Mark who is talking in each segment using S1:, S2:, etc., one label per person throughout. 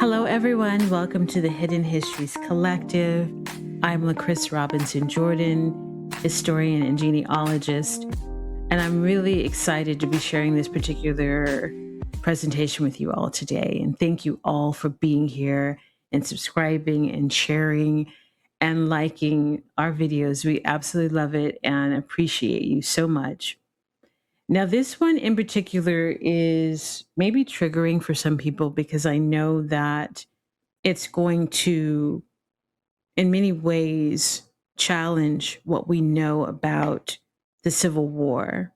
S1: Hello, everyone. Welcome to the Hidden Histories Collective. I'm LaChris Robinson Jordan, historian and genealogist, and I'm really excited to be sharing this particular presentation with you all today. And thank you all for being here and subscribing and sharing and liking our videos. We absolutely love it and appreciate you so much. Now, this one in particular is maybe triggering for some people because I know that it's going to, in many ways, challenge what we know about the Civil War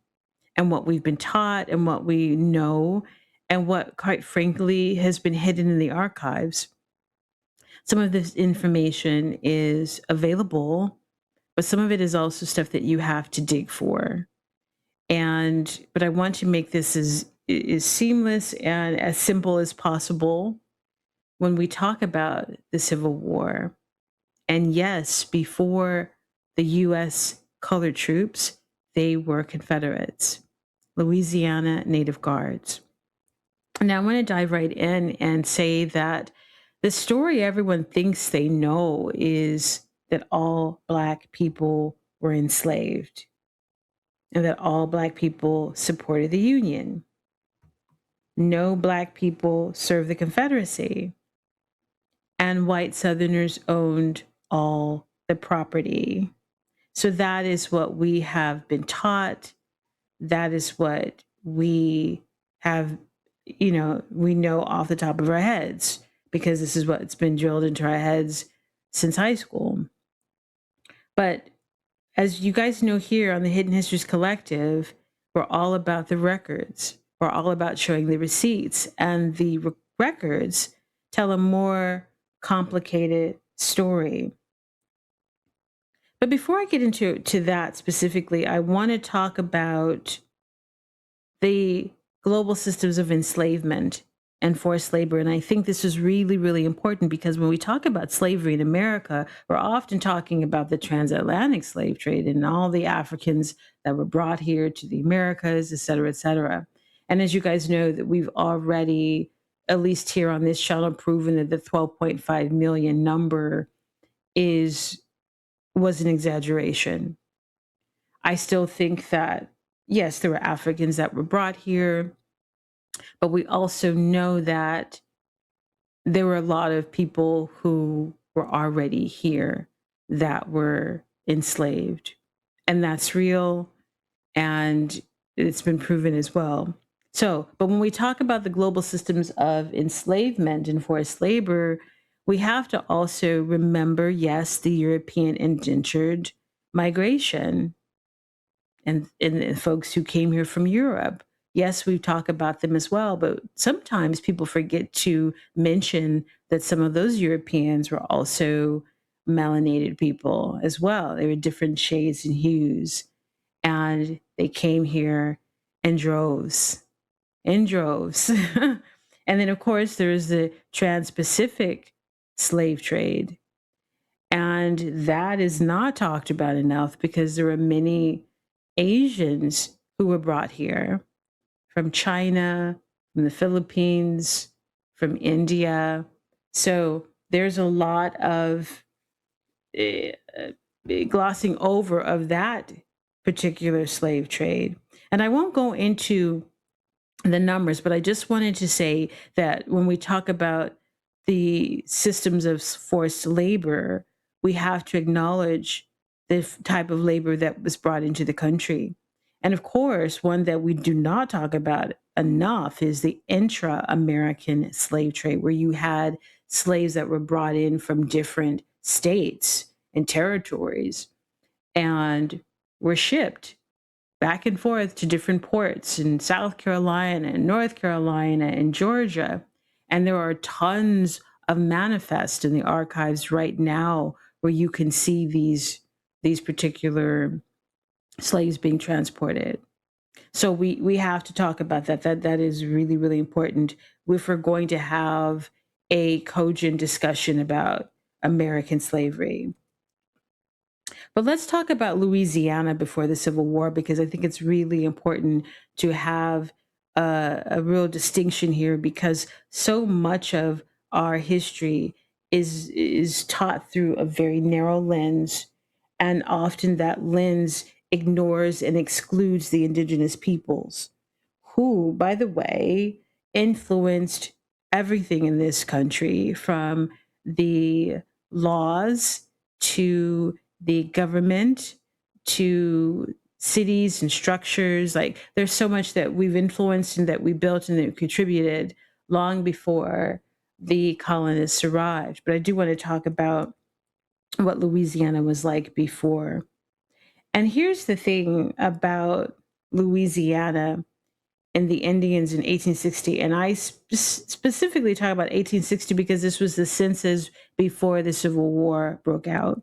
S1: and what we've been taught and what we know and what, quite frankly, has been hidden in the archives. Some of this information is available, but some of it is also stuff that you have to dig for. But I want to make this as seamless and as simple as possible when we talk about the Civil War. And yes, before the U.S. colored troops, they were Confederates, Louisiana Native Guards. Now I want to dive right in and say that the story everyone thinks they know is that all Black people were enslaved and that all Black people supported the Union. No Black people served the Confederacy. And white Southerners owned all the property. So that is what we have been taught. That is what we have, we know off the top of our heads, because this is what's been drilled into our heads since high school. But as you guys know, here on the Hidden Histories Collective, we're all about the records. We're all about showing the receipts, and the records tell a more complicated story. But before I get into that specifically, I want to talk about the global systems of enslavement and forced labor. And I think this is really, really important because when we talk about slavery in America, we're often talking about the transatlantic slave trade and all the Africans that were brought here to the Americas, et cetera, et cetera. And as you guys know, that we've already, at least here on this channel, proven that the 12.5 million number was an exaggeration. I still think that, yes, there were Africans that were brought here, but we also know that there were a lot of people who were already here that were enslaved. And that's real, and it's been proven as well. But when we talk about the global systems of enslavement and forced labor, we have to also remember, yes, the European indentured migration and folks who came here from Europe. Yes, we talk about them as well, but sometimes people forget to mention that some of those Europeans were also melanated people as well. They were different shades and hues, and they came here in droves. And then, of course, there's the Trans-Pacific slave trade. And that is not talked about enough because there are many Asians who were brought here from China, from the Philippines, from India. So there's a lot of glossing over of that particular slave trade. And I won't go into the numbers, but I just wanted to say that when we talk about the systems of forced labor, we have to acknowledge the type of labor that was brought into the country. And of course, one that we do not talk about enough is the intra-American slave trade, where you had slaves that were brought in from different states and territories and were shipped back and forth to different ports in South Carolina and North Carolina and Georgia. And there are tons of manifests in the archives right now where you can see these particular slaves being transported. So we have to talk about that. That is really, really important if we're going to have a cogent discussion about American slavery. But let's talk about Louisiana before the Civil War, because I think it's really important to have a real distinction here, because so much of our history is taught through a very narrow lens, and often that lens ignores and excludes the indigenous peoples, who, by the way, influenced everything in this country, from the laws to the government to cities and structures. Like, there's so much that we've influenced and that we built and that contributed long before the colonists arrived. But I do want to talk about what Louisiana was like before. And here's the thing about Louisiana and the Indians in 1860. And I specifically talk about 1860 because this was the census before the Civil War broke out.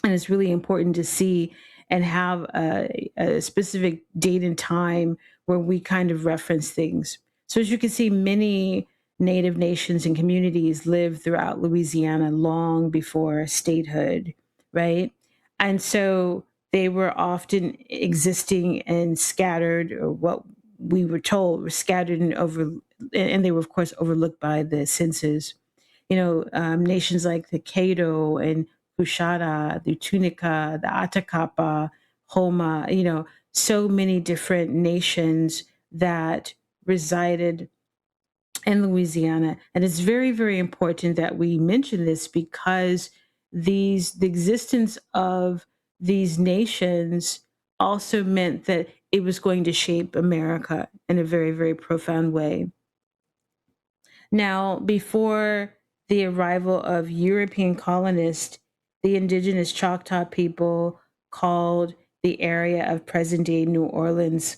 S1: And it's really important to see and have a specific date and time where we kind of reference things. So as you can see, many Native nations and communities lived throughout Louisiana long before statehood, right? And so they were often existing and scattered, or what we were told were scattered and they were, of course, overlooked by the census. Nations like the Cailloux and Cushada, the Tunica, the Atacapa, Homa, so many different nations that resided in Louisiana. And it's very, very important that we mention this, because the existence of these nations also meant that it was going to shape America in a very, very profound way. Now, before the arrival of European colonists, the indigenous Choctaw people called the area of present-day New Orleans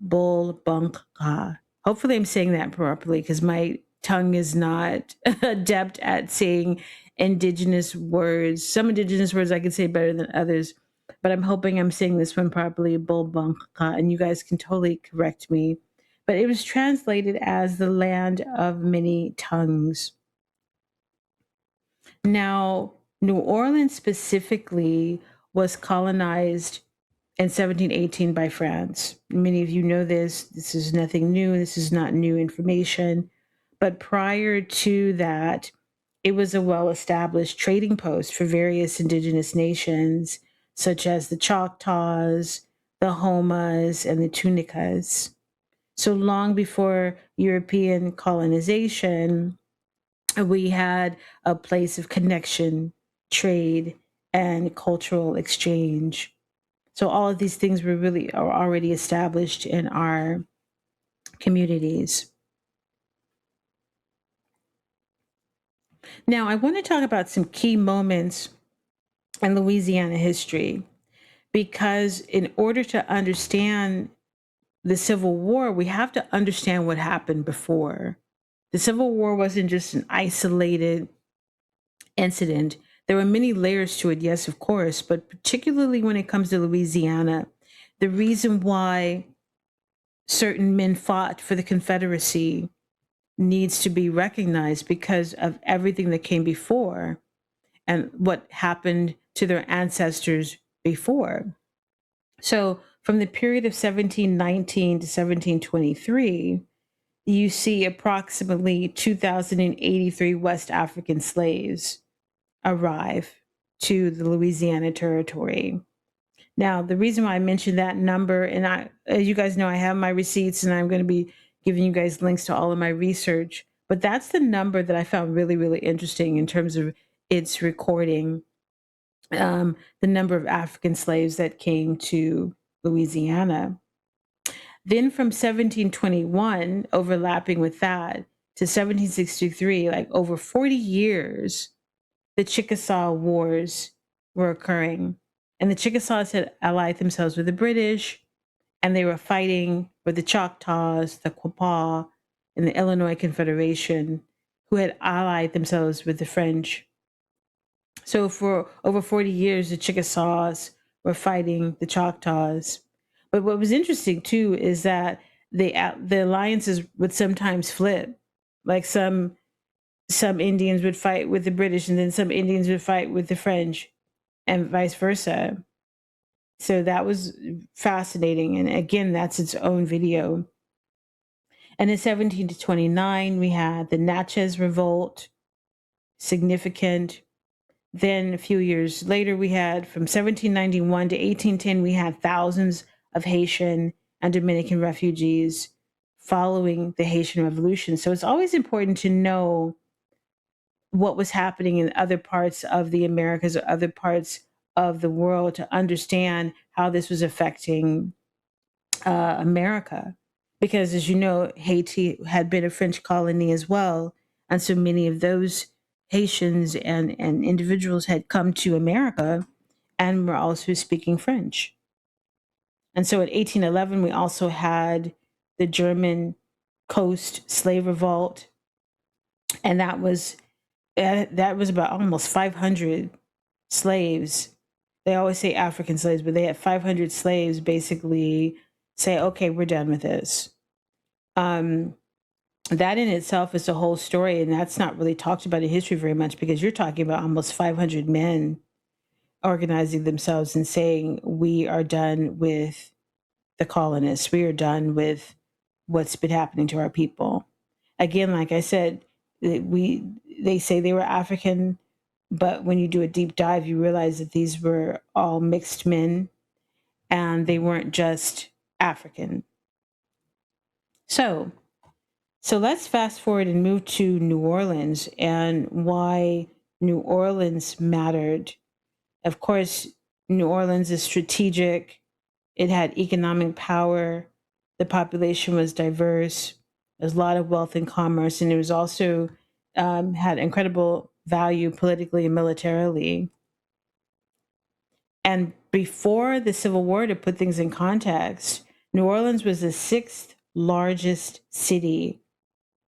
S1: Bulbunkka. Hopefully I'm saying that properly, because my tongue is not adept at saying indigenous words. Some indigenous words I can say better than others, but I'm hoping I'm saying this one properly, Bulbunkka, and you guys can totally correct me. But it was translated as the land of many tongues. Now, New Orleans specifically was colonized in 1718 by France. Many of you know this. This is nothing new. This is not new information. But prior to that, it was a well-established trading post for various indigenous nations, such as the Choctaws, the Homas, and the Tunicas. So long before European colonization, we had a place of connection, trade, and cultural exchange. So all of these things are already established in our communities. Now, I want to talk about some key moments in Louisiana history, because in order to understand the Civil War, we have to understand what happened before. The Civil War wasn't just an isolated incident. There were many layers to it, yes, of course, but particularly when it comes to Louisiana, the reason why certain men fought for the Confederacy needs to be recognized, because of everything that came before and what happened to their ancestors before. So from the period of 1719 to 1723, you see approximately 2,083 West African slaves arrive to the Louisiana Territory. Now, the reason why I mentioned that number, and as you guys know, I have my receipts and I'm going to be giving you guys links to all of my research, but that's the number that I found really, really interesting in terms of its recording, the number of African slaves that came to Louisiana. Then from 1721, overlapping with that, to 1763, like over 40 years, the Chickasaw Wars were occurring. And the Chickasaws had allied themselves with the British, and they were fighting with the Choctaws, the Quapaw, and the Illinois Confederation, who had allied themselves with the French. So for over 40 years, the Chickasaws were fighting the Choctaws. But what was interesting too is that the alliances would sometimes flip. Like some Indians would fight with the British, and then some Indians would fight with the French, and vice versa. So that was fascinating. And again, that's its own video. And in 1729, we had the Natchez Revolt, significant. Then a few years later, we had from 1791 to 1810, we had thousands of Haitian and Dominican refugees following the Haitian Revolution. So it's always important to know what was happening in other parts of the Americas or other parts of the world to understand how this was affecting America. Because as you know, Haiti had been a French colony as well. And so many of those Haitians and individuals had come to America and were also speaking French. And so in 1811, we also had the German coast slave revolt. And that was about almost 500 slaves. They always say African slaves, but they had 500 slaves basically say, okay, we're done with this. That in itself is a whole story, and that's not really talked about in history very much because you're talking about almost 500 men organizing themselves and saying, we are done with the colonists. We are done with what's been happening to our people. Again, like I said, they say they were African, but when you do a deep dive, you realize that these were all mixed men and they weren't just African. So let's fast forward and move to New Orleans and why New Orleans mattered. Of course, New Orleans is strategic. It had economic power. The population was diverse. There's a lot of wealth and commerce, and it was also had incredible value politically and militarily. And before the Civil War, to put things in context, New Orleans was the sixth largest city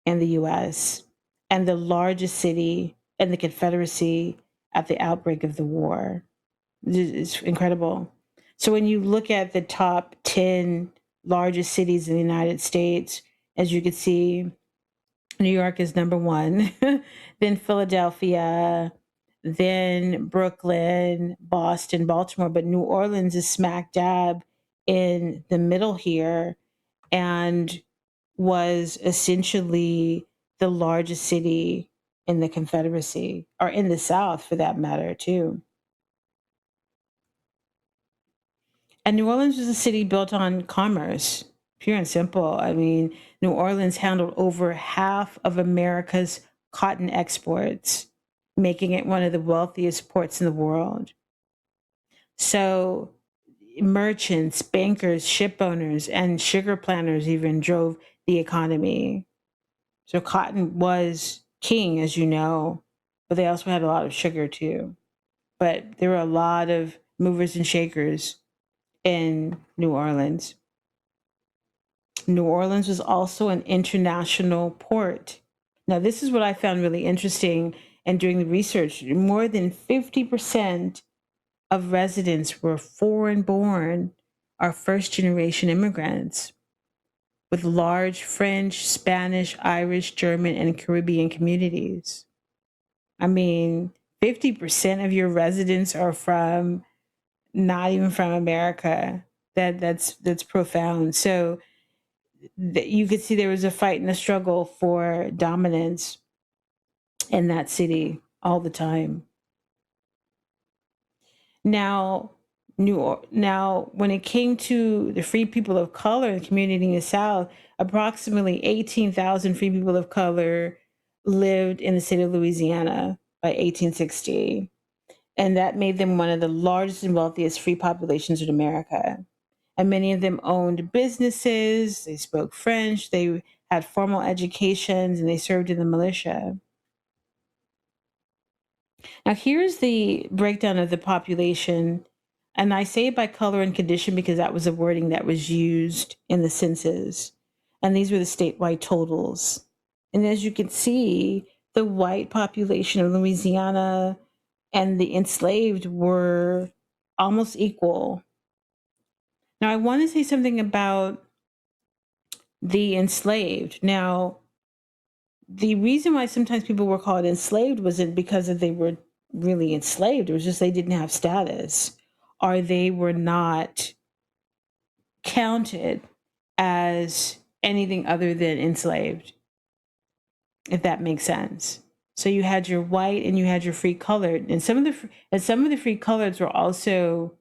S1: in the US and the largest city in the Confederacy at the outbreak of the war. It's incredible. So when you look at the top 10 largest cities in the United States, as you can see, New York is number one, then Philadelphia, then Brooklyn, Boston, Baltimore, but New Orleans is smack dab in the middle here and was essentially the largest city in the Confederacy, or in the South for that matter, too. And New Orleans was a city built on commerce, pure and simple. I mean, New Orleans handled over half of America's cotton exports, making it one of the wealthiest ports in the world. So, merchants, bankers, ship owners, and sugar planters even drove the economy. So, cotton was king, as you know, but they also had a lot of sugar too. But there were a lot of movers and shakers in New Orleans. New Orleans was also an international port. Now, this is what I found really interesting and doing the research. More than 50% of residents were foreign born or first generation immigrants with large French, Spanish, Irish, German, and Caribbean communities. I mean, 50% of your residents are from not even from America. That's profound. So you could see there was a fight and a struggle for dominance in that city all the time. Now, now, when it came to the free people of color in the community in the South, approximately 18,000 free people of color lived in the state of Louisiana by 1860. And that made them one of the largest and wealthiest free populations in America. And many of them owned businesses, they spoke French, they had formal educations, and they served in the militia. Now, here's the breakdown of the population. And I say by color and condition because that was a wording that was used in the census. And these were the statewide totals. And as you can see, the white population of Louisiana and the enslaved were almost equal. Now, I want to say something about the enslaved. Now, the reason why sometimes people were called enslaved wasn't because that they were really enslaved. It was just they didn't have status or they were not counted as anything other than enslaved, if that makes sense. So you had your white and you had your free colored, and some of the free coloreds were also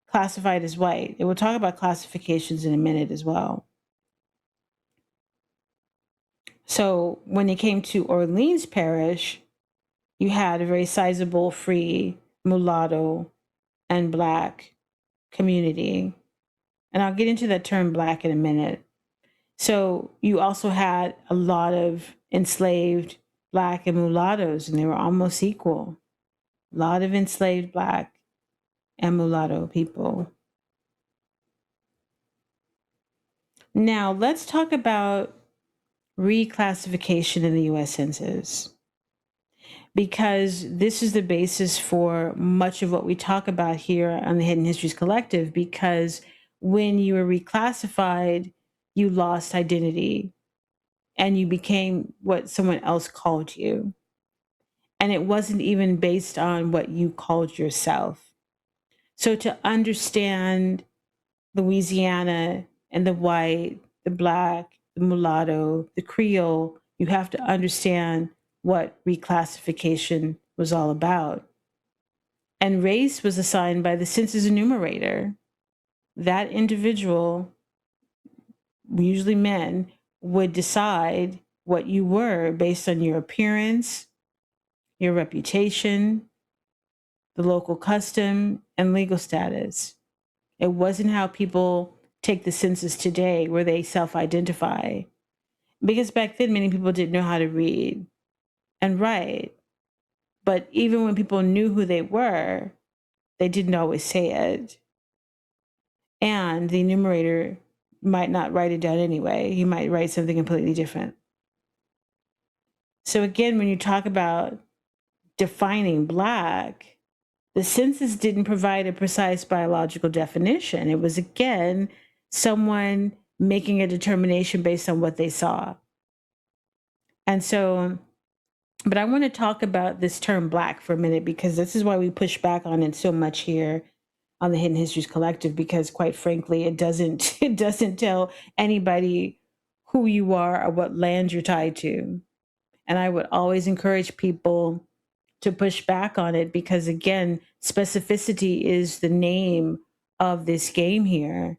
S1: classified as white. And we'll talk about classifications in a minute as well. So when it came to Orleans Parish, you had a very sizable free mulatto and black community. And I'll get into that term black in a minute. So you also had a lot of enslaved black and mulattoes, and they were almost equal. A lot of enslaved black and mulatto people. Now let's talk about reclassification in the U.S. Census, because this is the basis for much of what we talk about here on the Hidden Histories Collective, because when you were reclassified, you lost identity and you became what someone else called you. And it wasn't even based on what you called yourself. So to understand Louisiana and the white, the black, the mulatto, the Creole, you have to understand what reclassification was all about. And race was assigned by the census enumerator. That individual, usually men, would decide what you were based on your appearance, your reputation, the local custom, and legal status. It wasn't how people take the census today, where they self-identify. Because back then, many people didn't know how to read and write. But even when people knew who they were, they didn't always say it. And the enumerator might not write it down anyway. He might write something completely different. So again, when you talk about defining black, the census didn't provide a precise biological definition. It was, again, someone making a determination based on what they saw. And so, but I want to talk about this term black for a minute, because this is why we push back on it so much here on the Hidden Histories Collective, because quite frankly, it doesn't tell anybody who you are or what land you're tied to. And I would always encourage people to push back on it, because again, specificity is the name of this game here.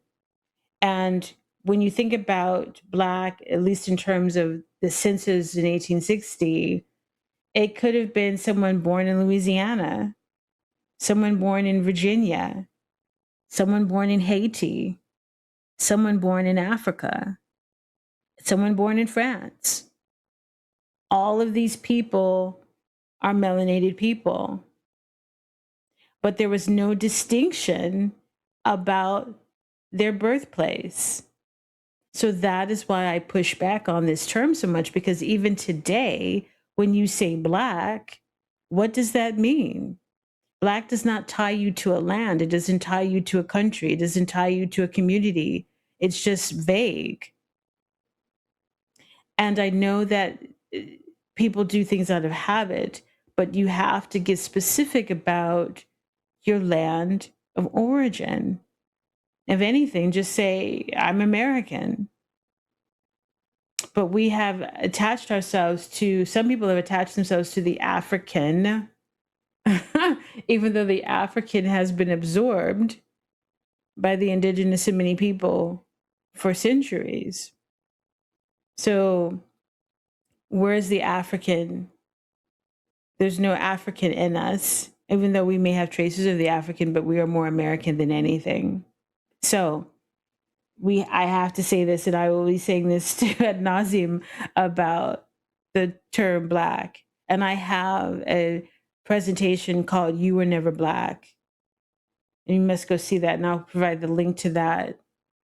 S1: And when you think about black, at least in terms of the census in 1860, it could have been someone born in Louisiana, someone born in Virginia, someone born in Haiti, someone born in Africa, someone born in France. All of these people are melanated people. But there was no distinction about their birthplace. So that is why I push back on this term so much, because even today, when you say black, what does that mean? Black does not tie you to a land. It doesn't tie you to a country. It doesn't tie you to a community. It's just vague. And I know that people do things out of habit, but you have to get specific about your land of origin. If anything, just say, I'm American. But we have attached ourselves to, some people have attached themselves to the African, even though the African has been absorbed by the indigenous and many people for centuries. So where's the African? There's no African in us, even though we may have traces of the African, but we are more American than anything. So I have to say this, and I will be saying this ad nauseum about the term black. And I have a presentation called You Were Never Black. And you must go see that. And I'll provide the link to that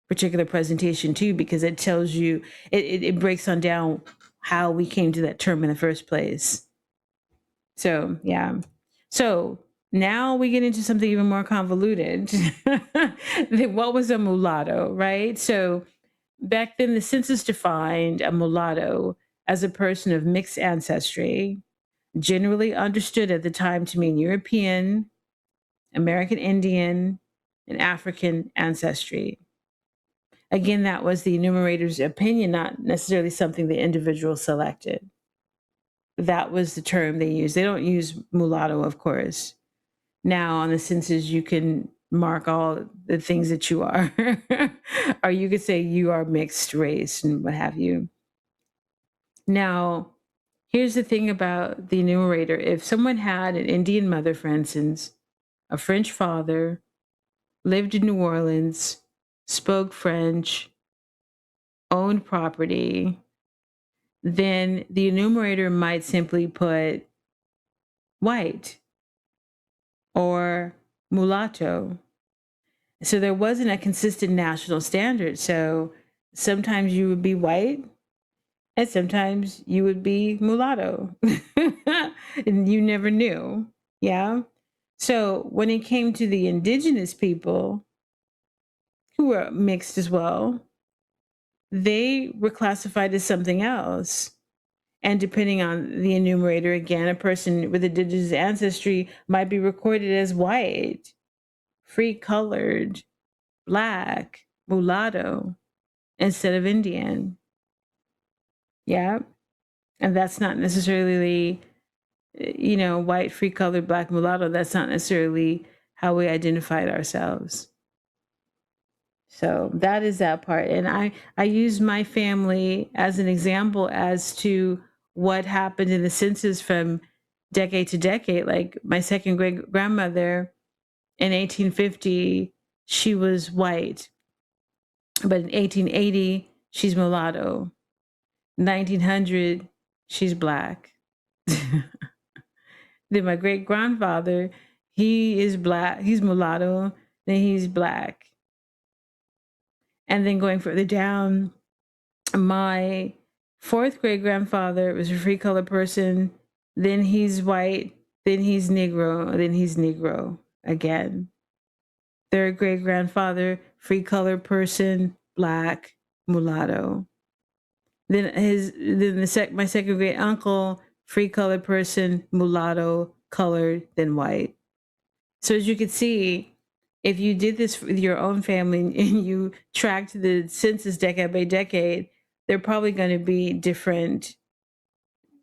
S1: particular presentation too, because it tells you, it breaks on down how we came to that term in the first place. So, yeah. So now we get into something even more convoluted. What was a mulatto, right? So back then, the census defined a mulatto as a person of mixed ancestry, generally understood at the time to mean European, American Indian, and African ancestry. Again, that was the enumerator's opinion, not necessarily something the individual selected. that was the term they used. They don't use mulatto, of course. Now on the census, you can mark all the things that you are, or you could say you are mixed race and what have you. Now, here's the thing about the enumerator. If someone had an Indian mother, for instance, a French father, lived in New Orleans, spoke French, owned property, then the enumerator might simply put white or mulatto. So there wasn't a consistent national standard. So sometimes you would be white and sometimes you would be mulatto. And you never knew. Yeah. So when it came to the indigenous people who were mixed as well, they were classified as something else. And depending on the enumerator, again, a person with indigenous ancestry might be recorded as white, free colored, black, mulatto, instead of Indian. Yeah. And that's not necessarily, white, free colored, black, mulatto. That's not necessarily how we identified ourselves. So that is that part. And I use my family as an example as to what happened in the census from decade to decade. Like my second great grandmother in 1850, she was white. But in 1880, she's mulatto. 1900, she's black. Then my great grandfather, he is black. He's mulatto. Then he's black. And then going further down, my fourth great grandfather was a free colored person. Then he's white. Then he's Negro. Then he's Negro again. Third great grandfather, free colored person, black, mulatto. Then my second great uncle, free colored person, mulatto, colored, then white. So as you can see, if you did this with your own family and you tracked the census decade by decade, they're probably going to be differently.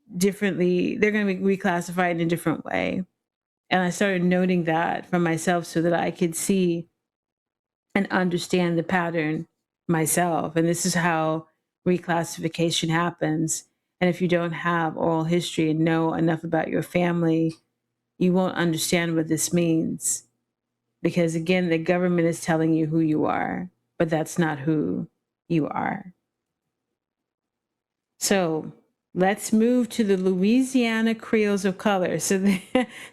S1: They're going to be reclassified in a different way. And I started noting that for myself so that I could see and understand the pattern myself. And this is how reclassification happens. And if you don't have oral history and know enough about your family, you won't understand what this means. Because again, the government is telling you who you are, but that's not who you are. So let's move to the Louisiana Creoles of color. So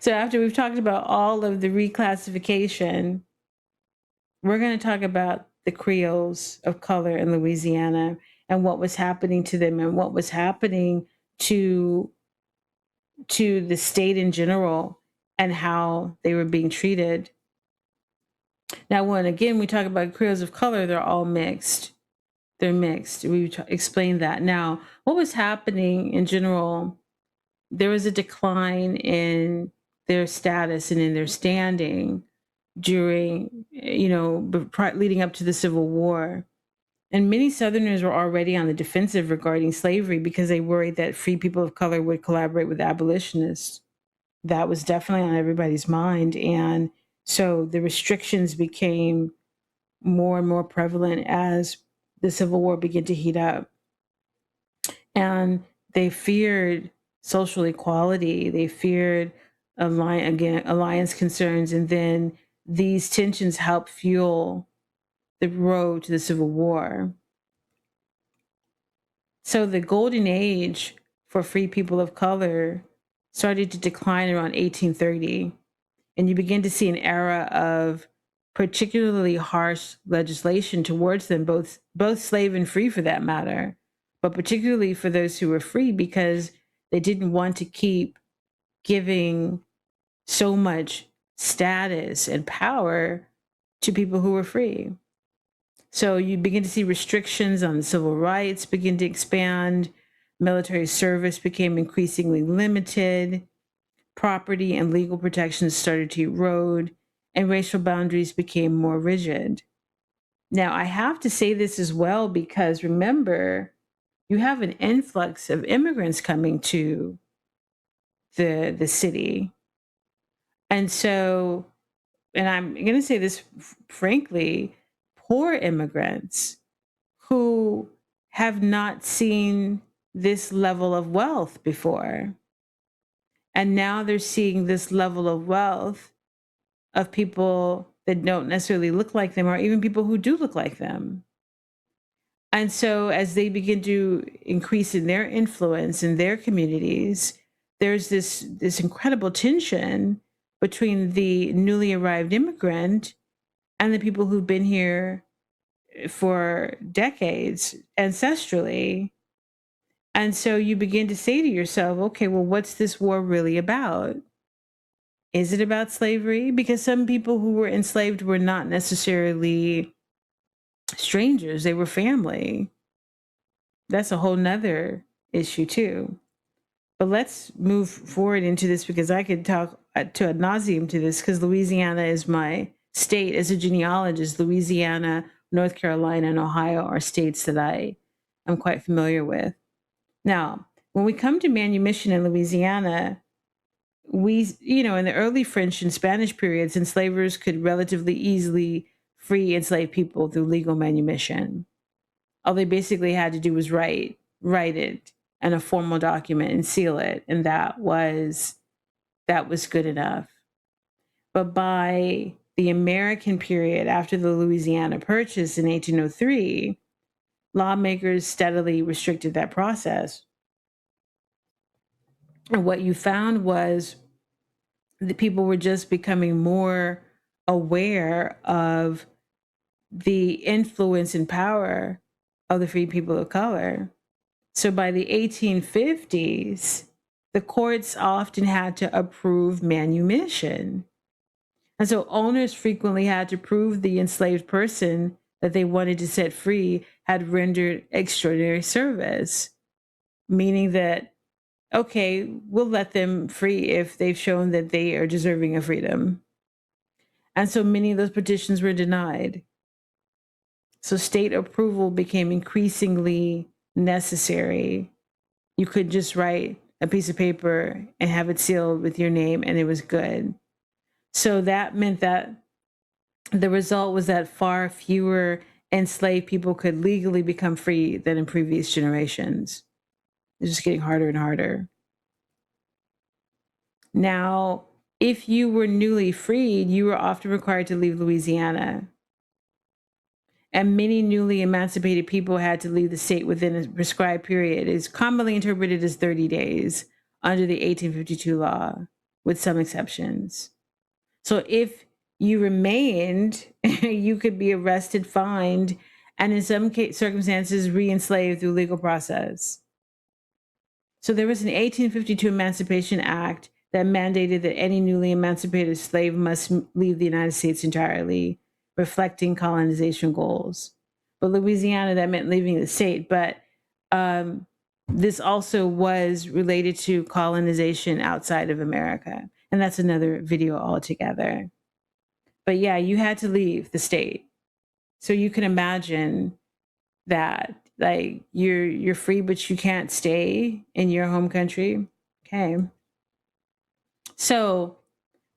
S1: after we've talked about all of the reclassification, we're going to talk about the Creoles of color in Louisiana and what was happening to them and what was happening to the state in general and how they were being treated. Now, when again we talk about Creoles of color, they're all mixed. They're mixed. We explained that. Now, what was happening in general, there was a decline in their status and in their standing during, leading up to the Civil War. And many Southerners were already on the defensive regarding slavery because they worried that free people of color would collaborate with abolitionists. That was definitely on everybody's mind. And so the restrictions became more and more prevalent as the Civil War began to heat up. And they feared social equality. They feared alliance concerns. And then these tensions helped fuel the road to the Civil War. So the golden age for free people of color started to decline around 1830. And you begin to see an era of particularly harsh legislation towards them, both slave and free for that matter, but particularly for those who were free because they didn't want to keep giving so much status and power to people who were free. So you begin to see restrictions on civil rights begin to expand. Military service became increasingly limited. Property and legal protections started to erode, and racial boundaries became more rigid. Now, I have to say this as well because remember, you have an influx of immigrants coming to the city. And so, and I'm going to say this frankly, poor immigrants who have not seen this level of wealth before. And now they're seeing this level of wealth of people that don't necessarily look like them, or even people who do look like them. And so as they begin to increase in their influence in their communities, there's this incredible tension between the newly arrived immigrant and the people who've been here for decades ancestrally. And so you begin to say to yourself, okay, well, what's this war really about? Is it about slavery? Because some people who were enslaved were not necessarily strangers, they were family. That's a whole nother issue too. But let's move forward into this, because I could talk to ad nauseum to this, because Louisiana is my state. As a genealogist, Louisiana, North Carolina, and Ohio are states that I am quite familiar with. Now, when we come to manumission in Louisiana, we, in the early French and Spanish periods, enslavers could relatively easily free enslaved people through legal manumission. All they basically had to do was write it in a formal document and seal it, and that was good enough. But by the American period, after the Louisiana Purchase in 1803, lawmakers steadily restricted that process. And what you found was that people were just becoming more aware of the influence and power of the free people of color. So by the 1850s, the courts often had to approve manumission. And so owners frequently had to prove the enslaved person that they wanted to set free had rendered extraordinary service, meaning that, okay, we'll let them free if they've shown that they are deserving of freedom. And so many of those petitions were denied. So state approval became increasingly necessary. You could just write a piece of paper and have it sealed with your name, and it was good. So that meant that the result was that far fewer enslaved people could legally become free than in previous generations. It's just getting harder and harder. Now, if you were newly freed, you were often required to leave Louisiana. And many newly emancipated people had to leave the state within a prescribed period. It's commonly interpreted as 30 days under the 1852 law, with some exceptions. So if you remained, you could be arrested, fined, and in some circumstances, re-enslaved through legal process. So there was an 1852 Emancipation Act that mandated that any newly emancipated slave must leave the United States entirely, reflecting colonization goals. But Louisiana, that meant leaving the state. But this also was related to colonization outside of America. And that's another video altogether. But yeah, you had to leave the state. So you can imagine that, like, you're free, but you can't stay in your home country. Okay. So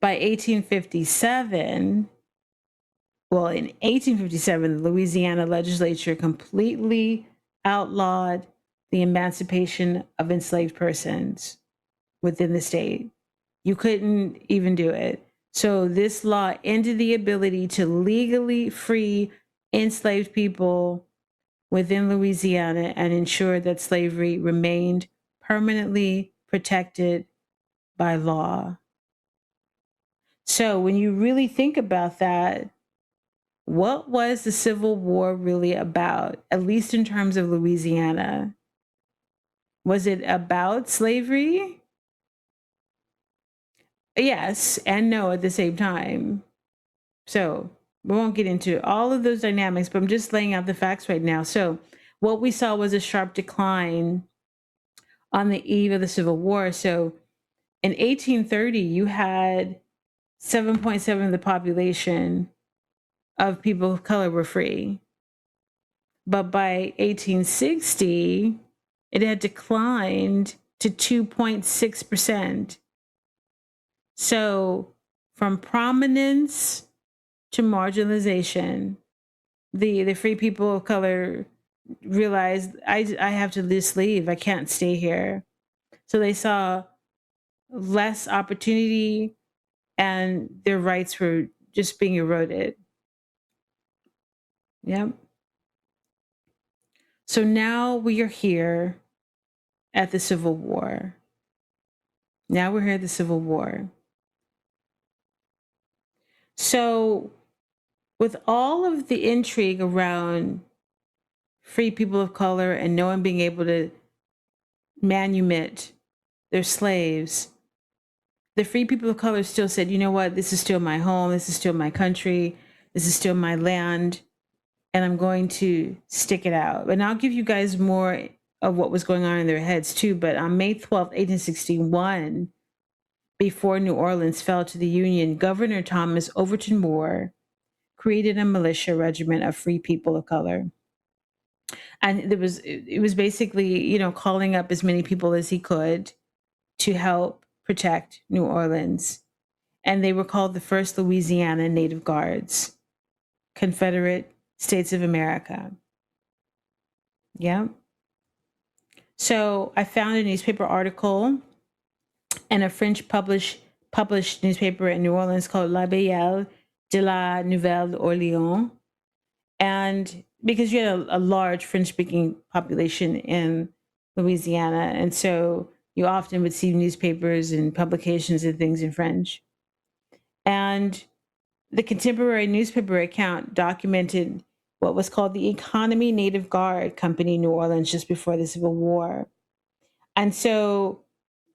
S1: by 1857, well, in 1857, the Louisiana legislature completely outlawed the emancipation of enslaved persons within the state. You couldn't even do it. So this law ended the ability to legally free enslaved people within Louisiana and ensured that slavery remained permanently protected by law. So when you really think about that, what was the Civil War really about, at least in terms of Louisiana? Was it about slavery? Yes and no at the same time. So we won't get into all of those dynamics, but I'm just laying out the facts right now. So what we saw was a sharp decline on the eve of the Civil War. So in 1830, you had 7.7% of the population of people of color were free. But by 1860, it had declined to 2.6%. So from prominence to marginalization, the free people of color realized I have to just leave. I can't stay here. So they saw less opportunity and their rights were just being eroded. Yep. So now we are here at the Civil War. Now we're here at the Civil War. So, with all of the intrigue around free people of color and no one being able to manumit their slaves, the free people of color still said, you know what, this is still my home, this is still my country, this is still my land, and I'm going to stick it out. And I'll give you guys more of what was going on in their heads too. But on May 12th, 1861, before New Orleans fell to the Union, Governor Thomas Overton Moore created a militia regiment of free people of color. And it was basically, calling up as many people as he could to help protect New Orleans. And they were called the First Louisiana Native Guards, Confederate States of America. Yeah. So I found a newspaper article and a French published newspaper in New Orleans called La Bayelle de la Nouvelle Orléans. And because you had a large French-speaking population in Louisiana, and so you often would see newspapers and publications and things in French. And the contemporary newspaper account documented what was called the Economy Native Guard Company, New Orleans, just before the Civil War. And so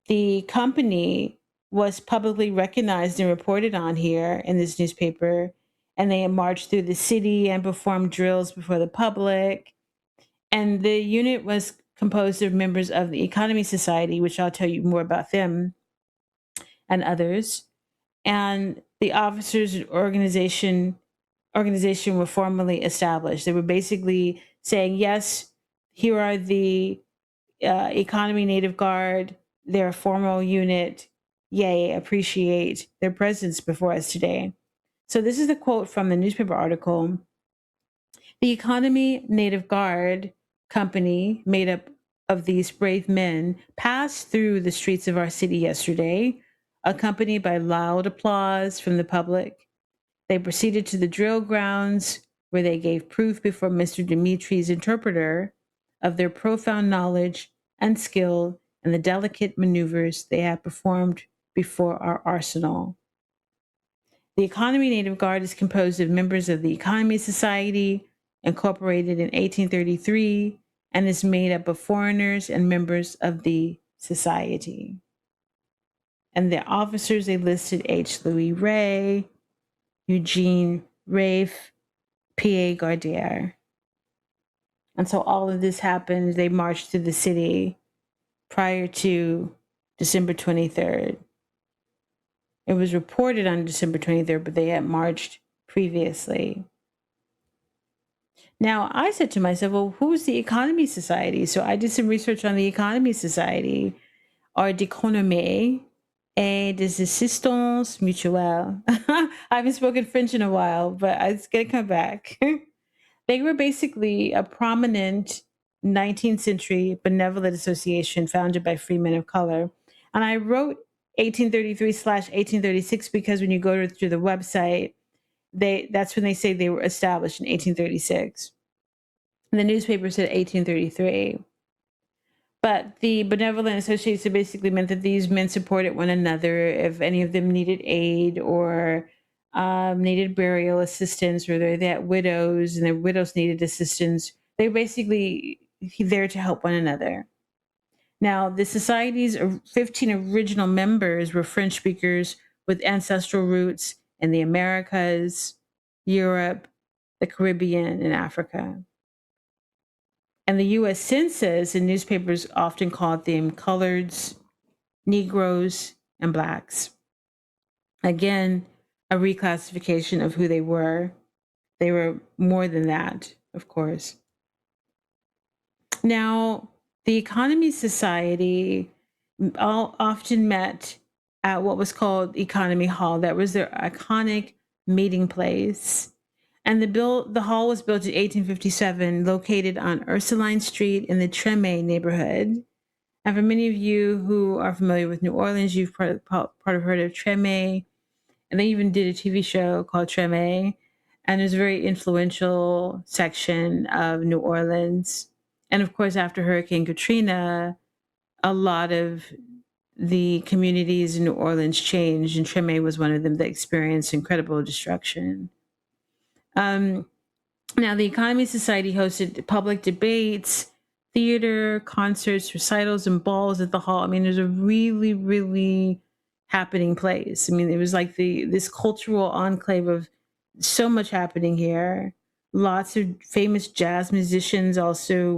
S1: the company was publicly recognized and reported on here in this newspaper, and they marched through the city and performed drills before the public. And the unit was composed of members of the Economy Society, which I'll tell you more about them and others. And the officers' organization were formally established. They were basically saying, yes, here are the Economy Native Guard. They're a formal unit. Yay, appreciate their presence before us today. So this is the quote from the newspaper article. The Economy Native Guard Company, made up of these brave men, passed through the streets of our city yesterday, accompanied by loud applause from the public. They proceeded to the drill grounds, where they gave proof before Mr. Dimitri's interpreter of their profound knowledge and skill in the delicate maneuvers they had performed before our arsenal. The Economy Native Guard is composed of members of the Economy Society, incorporated in 1833, and is made up of foreigners and members of the society. And the officers, they listed H. Louis Ray, Eugene Rafe, P.A. Gardere. And so all of this happened. They marched through the city prior to December 23rd. It was reported on December 23rd, but they had marched previously. Now, I said to myself, well, who's the Economy Society? So I did some research on the Economy Society, or d'économie et des assistance mutuelle. I haven't spoken French in a while, but it's going to come back. They were basically a prominent 19th century benevolent association founded by free men of color. And I wrote 1833/1836 because when you go to the website, that's when they say they were established in 1836. And the newspaper said 1833. But the benevolent association basically meant that these men supported one another if any of them needed aid or needed burial assistance, or they had widows and their widows needed assistance. They were basically there to help one another. Now, the society's 15 original members were French speakers with ancestral roots in the Americas, Europe, the Caribbean, and Africa. And the U.S. Census and newspapers often called them coloreds, Negroes, and Blacks. Again, a reclassification of who they were. They were more than that, of course. Now, the Economy Society often met at what was called Economy Hall. That was their iconic meeting place. And the hall was built in 1857, located on Ursuline Street in the Treme neighborhood. And for many of you who are familiar with New Orleans, you've part of heard of Treme. And they even did a TV show called Treme. And there's a very influential section of New Orleans. And of course, after Hurricane Katrina, a lot of the communities in New Orleans changed, and Treme was one of them that experienced incredible destruction. Now, the Economy Society hosted public debates, theater, concerts, recitals, and balls at the hall. I mean, there's a really, really happening place. I mean, it was like this cultural enclave of so much happening here. Lots of famous jazz musicians also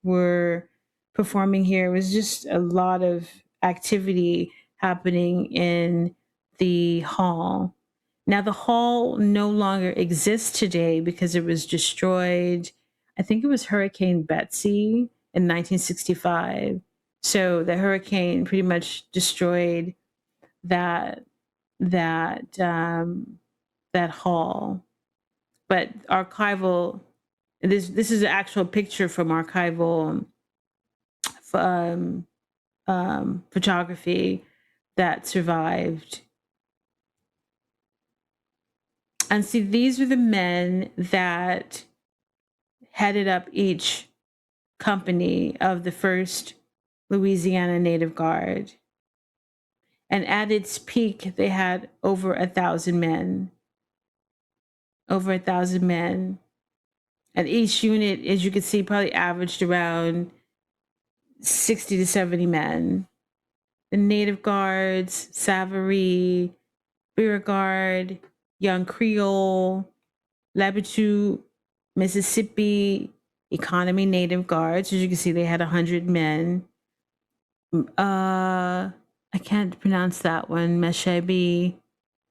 S1: were performing here. It was just a lot of activity happening in the hall. Now, the hall no longer exists today because it was destroyed. I think it was Hurricane Betsy in 1965. So the hurricane pretty much destroyed that hall. But archival, this is an actual picture from archival photography that survived. And see, these are the men that headed up each company of the 1st Louisiana Native Guard. And at its peak, they had over 1,000 men. Over 1,000 men. And each unit, as you can see, probably averaged around 60 to 70 men. The Native Guards, Savary, Beauregard, Young Creole, Labitu, Mississippi, Economy Native Guards. As you can see, they had 100 men. I can't pronounce that one. Mesha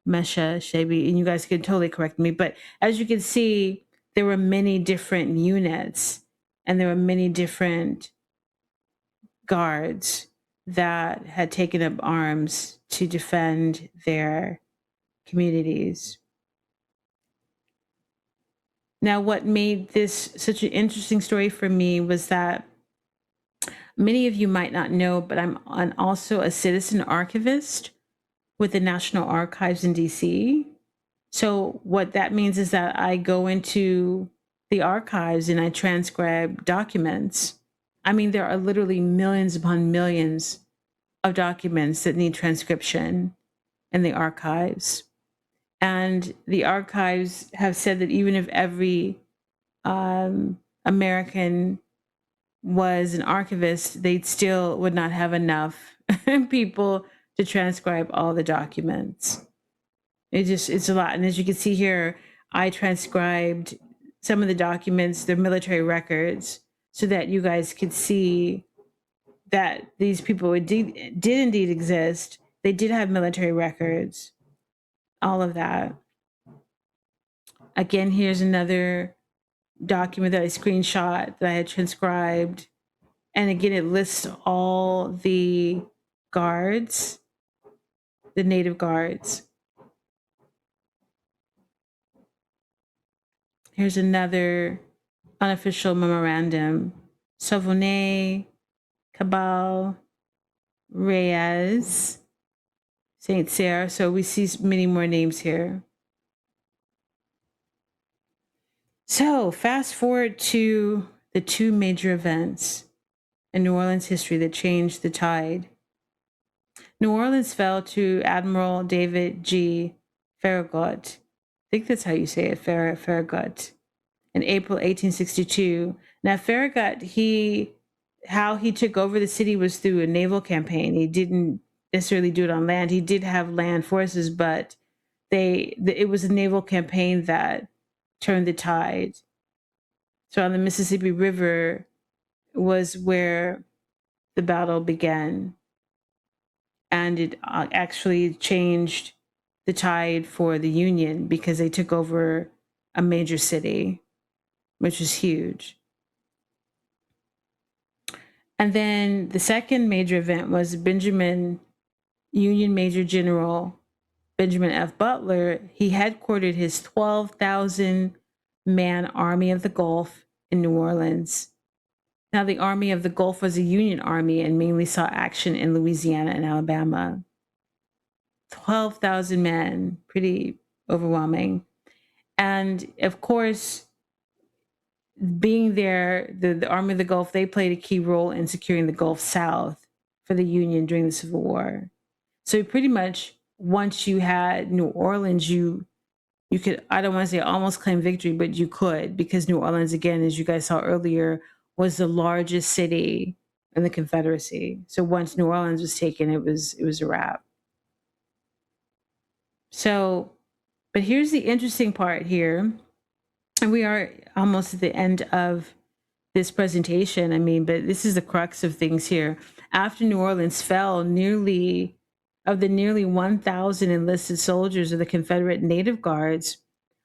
S1: Shebi, and you guys can totally correct me. But as you can see, there were many different units, and there were many different guards that had taken up arms to defend their communities. Now, what made this such an interesting story for me was that many of you might not know, but I'm also a citizen archivist with the National Archives in DC. So what that means is that I go into the archives and I transcribe documents. I mean, there are literally millions upon millions of documents that need transcription in the archives. And the archives have said that even if every American was an archivist, they still would not have enough people to transcribe all the documents. It's a lot. And as you can see here, I transcribed some of the documents, the military records, so that you guys could see that these people did indeed exist. They did have military records, all of that. Again, here's another document that I screenshot that I had transcribed. And again, it lists all the guards, the Native Guards. Here's another unofficial memorandum. Sauvinet, Cabal, Reyes, Saint Cyr. So we see many more names here. So fast forward to the two major events in New Orleans history that changed the tide. New Orleans fell to Admiral David G. Farragut. I think that's how you say it, Farragut, in April 1862. Now, Farragut, how he took over the city was through a naval campaign. He didn't necessarily do it on land. He did have land forces, but it was a naval campaign that turned the tide. So on the Mississippi River was where the battle began. And it actually changed the tide for the Union because they took over a major city, which was huge. And then the second major event was Benjamin Union Major General Benjamin F. Butler, he headquartered his 12,000 man Army of the Gulf in New Orleans. Now, the Army of the Gulf was a Union army and mainly saw action in Louisiana and Alabama. 12,000 men, pretty overwhelming. And of course, being there, the Army of the Gulf, they played a key role in securing the Gulf South for the Union during the Civil War. So pretty much once you had New Orleans, you could, I don't want to say almost claim victory, but you could, because New Orleans, again, as you guys saw earlier, was the largest city in the Confederacy. So once New Orleans was taken, it was a wrap. So, but here's the interesting part here. And we are almost at the end of this presentation. I mean, but this is the crux of things here. After New Orleans fell, nearly 1,000 enlisted soldiers of the Confederate Native Guards,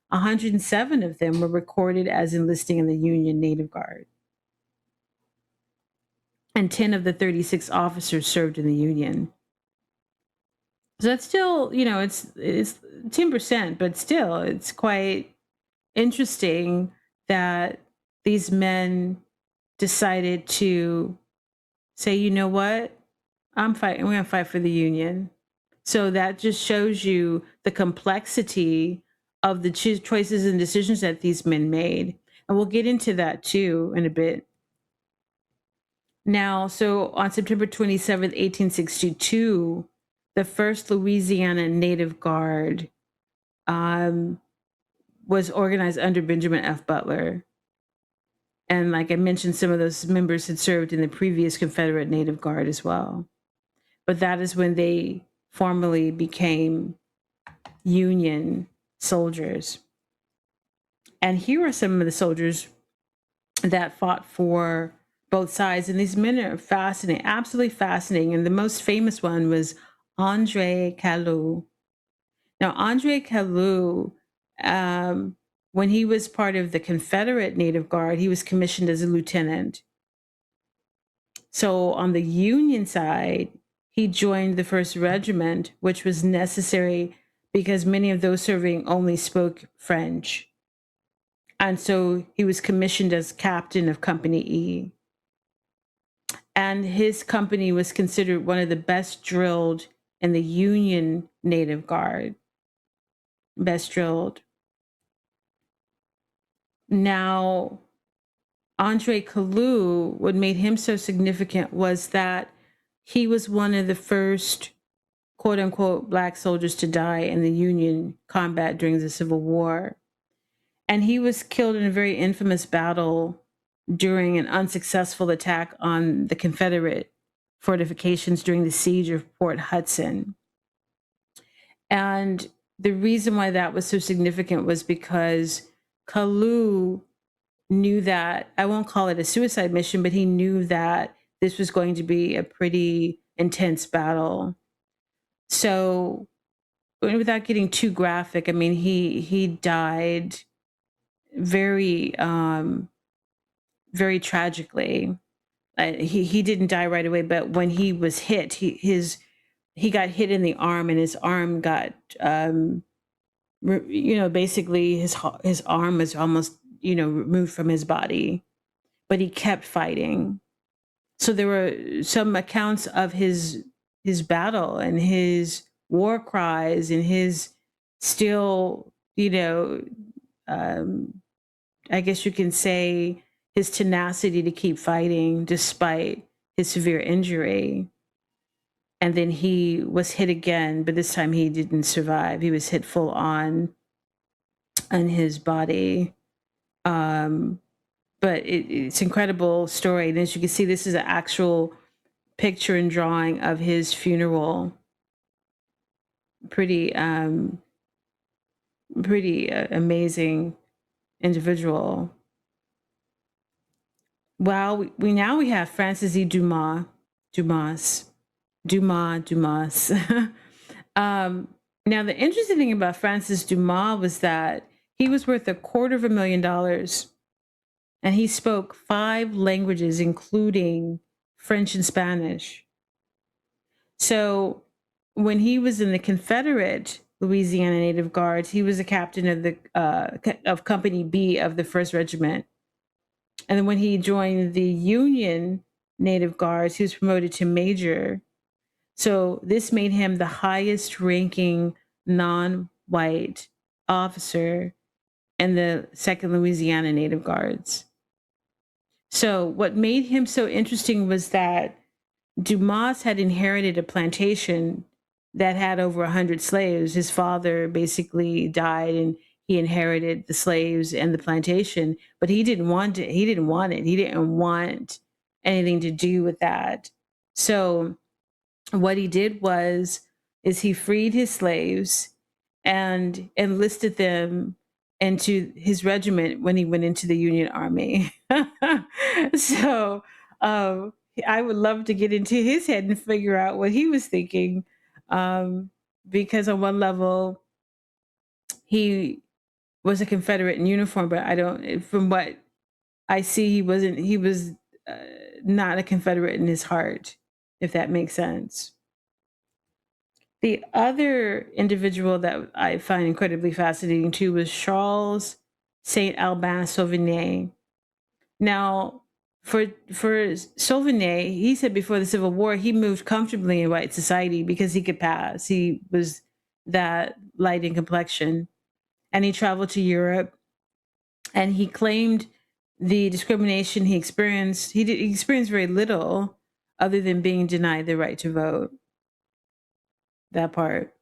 S1: 107 of them were recorded as enlisting in the Union Native Guard. And 10 of the 36 officers served in the Union. So that's still, it's 10%, but still, it's quite interesting that these men decided to say, you know what, we're going to fight for the Union. So that just shows you the complexity of the choices and decisions that these men made. And we'll get into that too in a bit. Now, so on September 27th, 1862, the first Louisiana Native Guard was organized under Benjamin F. Butler. And like I mentioned, some of those members had served in the previous Confederate Native Guard as well. But that is when they formally became Union soldiers. And here are some of the soldiers that fought for both sides. And these men are fascinating, absolutely fascinating. And the most famous one was Andre Cailloux. Now, Andre Cailloux, when he was part of the Confederate Native Guard, he was commissioned as a lieutenant. So on the Union side, he joined the 1st Regiment, which was necessary because many of those serving only spoke French. And so he was commissioned as captain of Company E. And his company was considered one of the best drilled in the Union Native Guard. Best drilled. Now, Andre Cailloux, what made him so significant was that he was one of the first, quote unquote, Black soldiers to die in the Union combat during the Civil War. And he was killed in a very infamous battle during an unsuccessful attack on the Confederate fortifications during the siege of Port Hudson. And the reason why that was so significant was because Cailloux knew that, I won't call it a suicide mission, but he knew that this was going to be a pretty intense battle. So without getting too graphic, I mean, he died very, very tragically. He didn't die right away, but when he was hit, he got hit in the arm, and his arm got, basically his arm was almost, removed from his body, but he kept fighting. So there were some accounts of his battle and his war cries and his still, I guess you can say his tenacity to keep fighting despite his severe injury. And then he was hit again, but this time he didn't survive. He was hit full on his body. But it's an incredible story. And as you can see, this is an actual picture and drawing of his funeral. Pretty amazing individual. Well, we now have Francis E. Dumas. Now, the interesting thing about Francis Dumas was that he was worth $250,000, and he spoke 5 languages, including French and Spanish. So when he was in the Confederate Louisiana Native Guards, he was a captain of the of Company B of the First Regiment. And then when he joined the Union Native Guards, he was promoted to major. So this made him the highest ranking non-white officer in the Second Louisiana Native Guards. So what made him so interesting was that Dumas had inherited a plantation that had over 100 slaves. His father basically died and he inherited the slaves and the plantation, but he didn't want it. He didn't want it. He didn't want anything to do with that. So what he did is he freed his slaves and enlisted them into his regiment when he went into the Union Army. So I would love to get into his head and figure out what he was thinking, because on one level he was a Confederate in uniform, but I don't. From what I see, he wasn't. He was not a Confederate in his heart, if that makes sense. The other individual that I find incredibly fascinating too was Charles Saint Albin Sauvinet. Now, for Sauvinet, he said before the Civil War he moved comfortably in white society because he could pass. He was that light in complexion, and he traveled to Europe, and he claimed the discrimination he experienced. He experienced very little, other than being denied the right to vote. That part.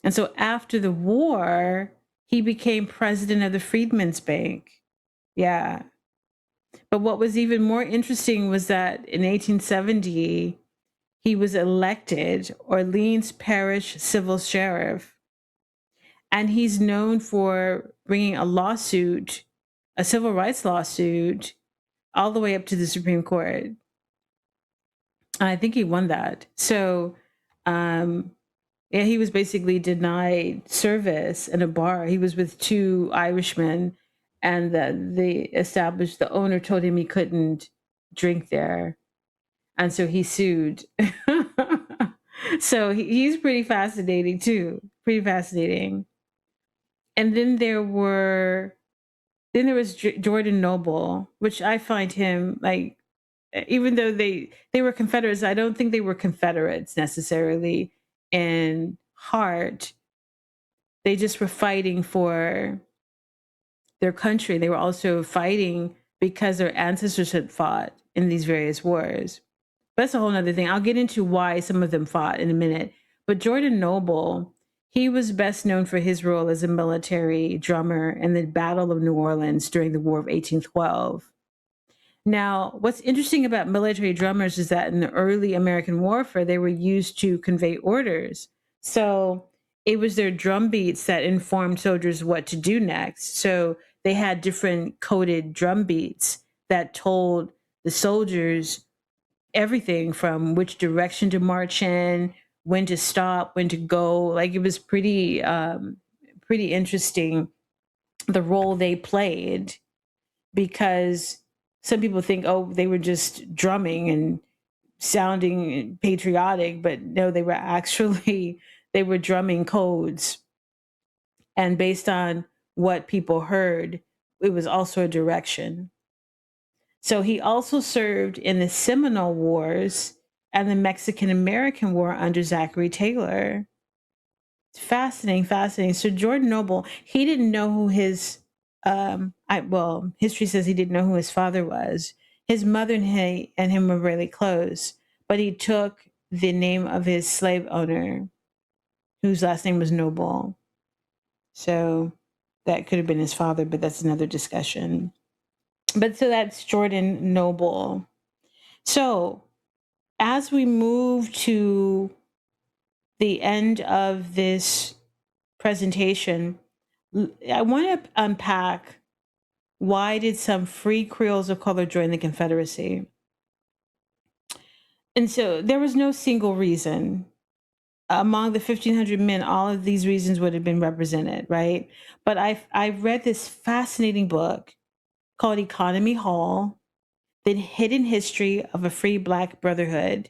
S1: And so after the war, he became president of the Freedmen's Bank. Yeah. But what was even more interesting was that in 1870, he was elected Orleans Parish Civil Sheriff. And he's known for bringing a lawsuit, a civil rights lawsuit, all the way up to the Supreme Court. I think he won that. So, yeah, he was basically denied service in a bar. He was with two Irishmen, and the owner told him he couldn't drink there. And so he sued. So he's pretty fascinating too. Pretty fascinating. And then there was Jordan Noble, which I find him like, even though they were Confederates, I don't think they were Confederates necessarily in heart. They just were fighting for their country. They were also fighting because their ancestors had fought in these various wars. But that's a whole nother thing. I'll get into why some of them fought in a minute. But Jordan Noble, he was best known for his role as a military drummer in the Battle of New Orleans during the War of 1812. Now, what's interesting about military drummers is that in the early American warfare, they were used to convey orders. So it was their drum beats that informed soldiers what to do next. So they had different coded drum beats that told the soldiers everything from which direction to march in, when to stop, when to go. Like, it was pretty interesting, the role they played, because some people think, oh, they were just drumming and sounding patriotic, but no, they were drumming codes. And based on what people heard, it was also a direction. So he also served in the Seminole Wars and the Mexican-American War under Zachary Taylor. It's fascinating. So Jordan Noble, he didn't know who his history says he didn't know who his father was. His mother and him were really close, but he took the name of his slave owner, whose last name was Noble. So that could have been his father, but that's another discussion. But so that's Jordan Noble. So as we move to the end of this presentation, I want to unpack, why did some free Creoles of color join the Confederacy? And so there was no single reason. Among the 1,500 men, all of these reasons would have been represented, right? But I read this fascinating book called Economy Hall, The Hidden History of a Free Black Brotherhood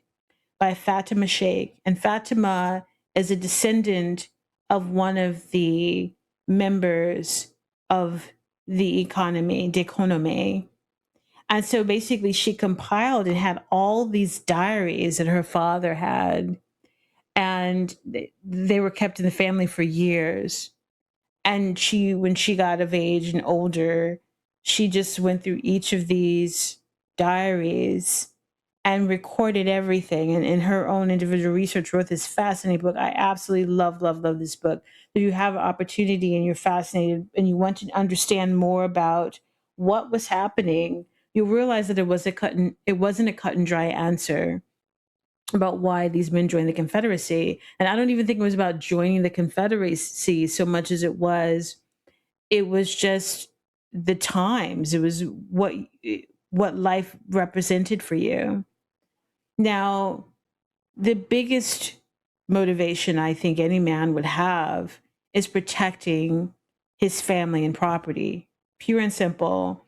S1: by Fatima Sheikh. And Fatima as a descendant of one of the members of the economy. And so basically, she compiled and had all these diaries that her father had, and they were kept in the family for years. And when she got of age and older, she just went through each of these diaries and recorded everything. And in her own individual research, wrote this fascinating book. I absolutely love this book. If you have an opportunity and you're fascinated and you want to understand more about what was happening, you'll realize that it wasn't a cut and dry answer about why these men joined the Confederacy. And I don't even think it was about joining the Confederacy so much as it was just the times. It was what life represented for you. Now, the biggest motivation I think any man would have is protecting his family and property, pure and simple.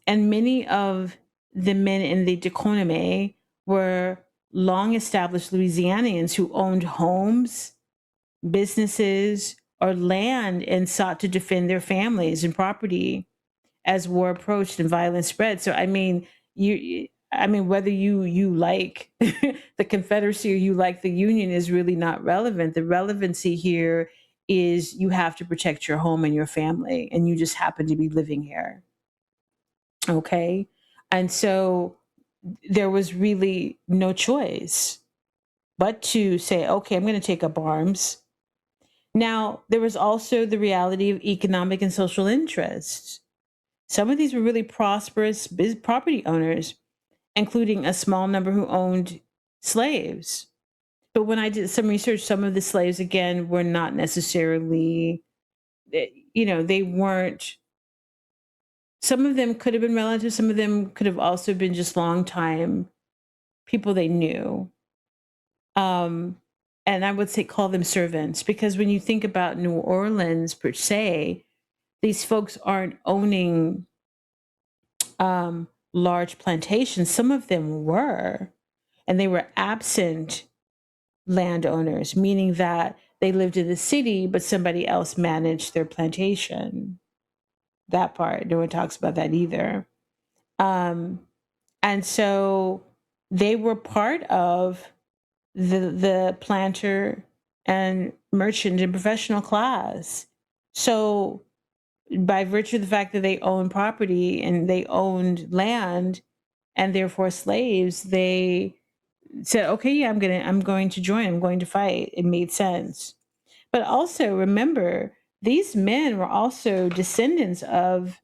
S1: And many of the men in the Deconomy were long established Louisianians who owned homes, businesses, or land and sought to defend their families and property as war approached and violence spread. So, whether you like the Confederacy or you like the Union is really not relevant. The relevancy here is you have to protect your home and your family, and you just happen to be living here. Okay. And so there was really no choice but to say, okay, I'm going to take up arms. Now, there was also the reality of economic and social interests. Some of these were really prosperous property owners, including a small number who owned slaves. But when I did some research, some of the slaves, again, were not necessarily, they weren't. Some of them could have been relatives. Some of them could have also been just long-time people they knew. And I would say call them servants, because when you think about New Orleans per se, these folks aren't owning large plantations. Some of them were, and they were absent landowners, meaning that they lived in the city, but somebody else managed their plantation. That part, no one talks about that either. And so they were part of the planter and merchant and professional class. So by virtue of the fact that they owned property and they owned land and therefore slaves, they said, okay, yeah, I'm going to join, I'm going to fight. It made sense. But also remember, these men were also descendants of,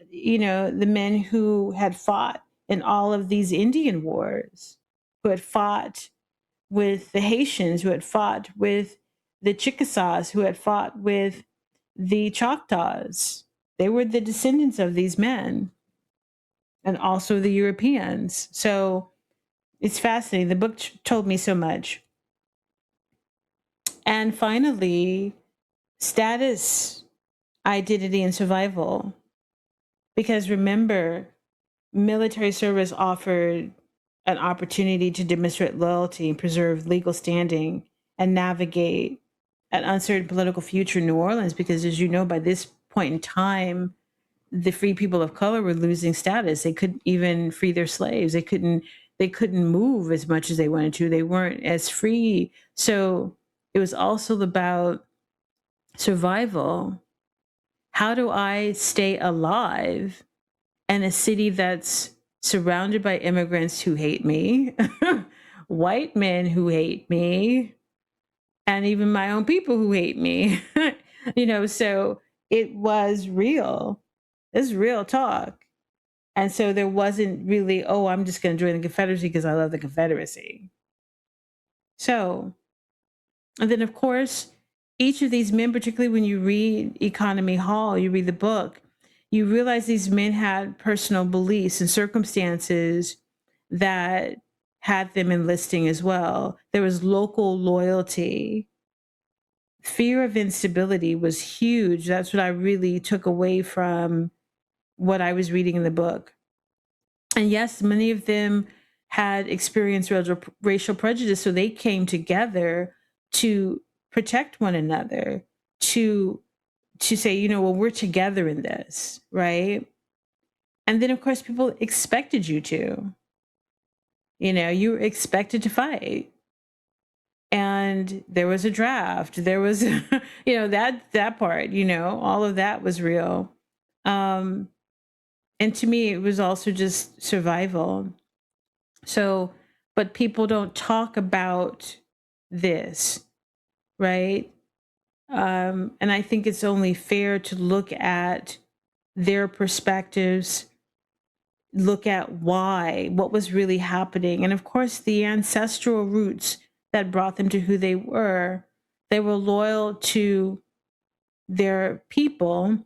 S1: the men who had fought in all of these Indian wars, who had fought with the Haitians, who had fought with the Chickasaws, who had fought with the Choctaws. They were the descendants of these men, and also the Europeans. So it's fascinating. The book told me so much. And finally, status, identity, and survival. Because remember, military service offered an opportunity to demonstrate loyalty, preserve legal standing, and navigate an uncertain political future in New Orleans. Because as you know, by this point in time, the free people of color were losing status. They couldn't even free their slaves. They couldn't move as much as they wanted to. They weren't as free. So it was also about survival. How do I stay alive in a city that's surrounded by immigrants who hate me, white men who hate me, and even my own people who hate me? So it was real. It's real talk. And so there wasn't really, oh, I'm just going to join the Confederacy because I love the Confederacy. So, and then of course, each of these men, particularly when you read Economy Hall, you read the book, you realize these men had personal beliefs and circumstances that had them enlisting as well. There was local loyalty. Fear of instability was huge. That's what I really took away from what I was reading in the book. And yes, many of them had experienced racial prejudice, so they came together to protect one another, to say, well, we're together in this, right? And then, of course, people expected you to. You were expected to fight. And there was a draft. There was, that part, all of that was real. And to me, it was also just survival. So, but people don't talk about this, right? And I think it's only fair to look at their perspectives, look at what was really happening. And of course, the ancestral roots that brought them to who they were loyal to their people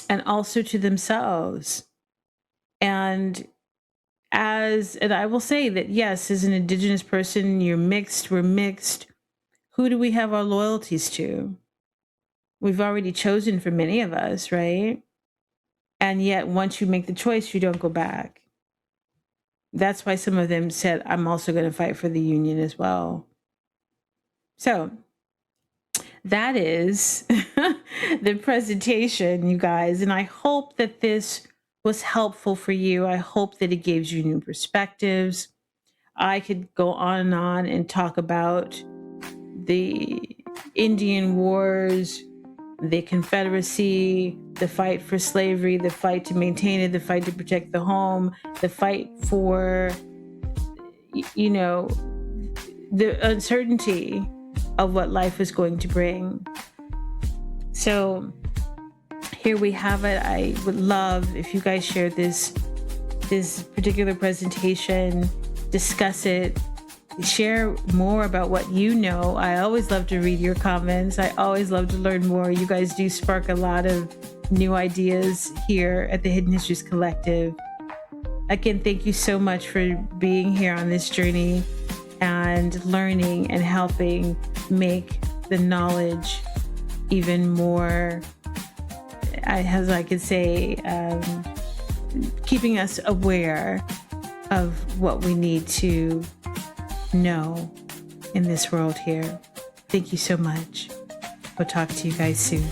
S1: and also to themselves. And I will say that, yes, as an Indigenous person, we're mixed. Who do we have our loyalties to? We've already chosen for many of us, right? And yet, once you make the choice, you don't go back. That's why some of them said, I'm also going to fight for the Union as well. So that is the presentation, you guys. And I hope that this was helpful for you. I hope that it gives you new perspectives. I could go on and talk about the Indian Wars, the Confederacy, the fight for slavery, the fight to maintain it, the fight to protect the home, the fight for, the uncertainty of what life is going to bring. So here we have it. I would love if you guys share this particular presentation, discuss it, share more about what you know. I always love to read your comments. I always love to learn more. You guys do spark a lot of new ideas here at the Hidden Histories Collective. Again, thank you so much for being here on this journey and learning and helping make the knowledge even more, as I could say, keeping us aware of what we need to know in this world here. Thank you so much. We'll talk to you guys soon.